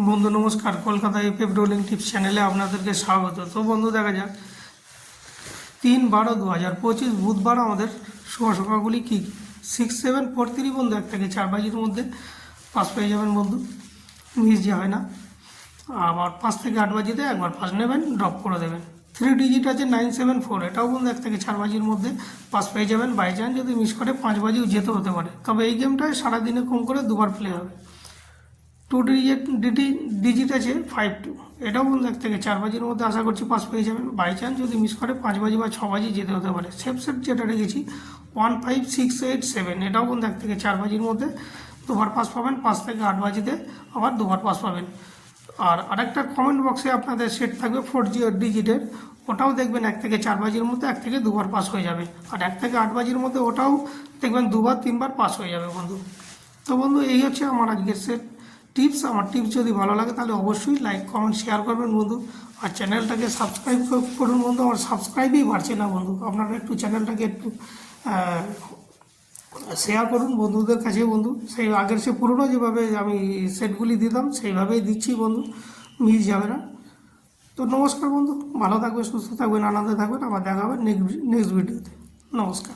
বন্ধু নমস্কার, Kolkata FF rolling tips চ্যানেলে আপনাদেরকে স্বাগত। তো বন্ধু দেখা যাক 3/12/2025 বুধবার আমাদের শুভ সংখ্যাগুলি কী কী। 6743 বন্ধু 1 থেকে 4 বাজির মধ্যে পাস পেয়ে যাবেন বন্ধু, মিস যে হয় না। আবার 5 থেকে 8 বাজিতে একবার পাস নেবেন, ড্রপ করে দেবেন। 3 ডিজিট আছে 974, এটাও বন্ধু 1 থেকে 4 বাজির মধ্যে পাস পেয়ে যাবেন। বাই চান্স যদি মিস করে 5 বাজিও যেতে হতে পারে, তবে এই গেমটায় সারাদিনে কম করে দুবার প্লে হবে। 2 ডিজিট আছে 52, এটাও বন্ধু 1 থেকে 4 বাজির মধ্যে আশা করছি পাস পেয়ে যাবেন। বাই চান্স যদি মিস করে 5 বাজি বা 6 বাজি যেতে হতে পারে। সেফ সেট যেটা রেখেছি 15687, এটাও বন্ধু 1 থেকে 4 বাজির মধ্যে দুবার পাস পাবেন। 5 থেকে 8 বাজিতে আবার দুবার পাস পাবেন। আর আরেকটা কমেন্ট বক্সে আপনাদের সেট থাকবে 4 ডিজিটের, ওটাও দেখবেন 1 থেকে 4 বাজির মধ্যে 1 থেকে দুবার পাস হয়ে যাবে। আর 1 থেকে 8 বাজির মধ্যে ওটাও দেখবেন 2বার 3বার পাস হয়ে যাবে বন্ধু। তো বন্ধু এই হচ্ছে আমার আজকের সেট টিপস। আমার টিপস যদি ভালো লাগে তাহলে অবশ্যই লাইক কমেন্ট শেয়ার করবেন বন্ধু। আর চ্যানেলটাকে সাবস্ক্রাইব করুন বন্ধু। আমার সাবস্ক্রাইবই বাড়ছে না বন্ধু, আপনারা একটু চ্যানেলটাকে একটু শেয়ার করুন বন্ধুদের কাছে বন্ধু। সেই আগের সে পুরনো যেভাবে আমি সেটগুলি দিতাম সেইভাবেই দিচ্ছি বন্ধু, মিস যাবে না। তো নমস্কার বন্ধু, ভালো থাকবেন, সুস্থ থাকবেন, আনন্দে থাকবেন। আবার দেখা হবে নেক্সট ভিডিওতে। নমস্কার।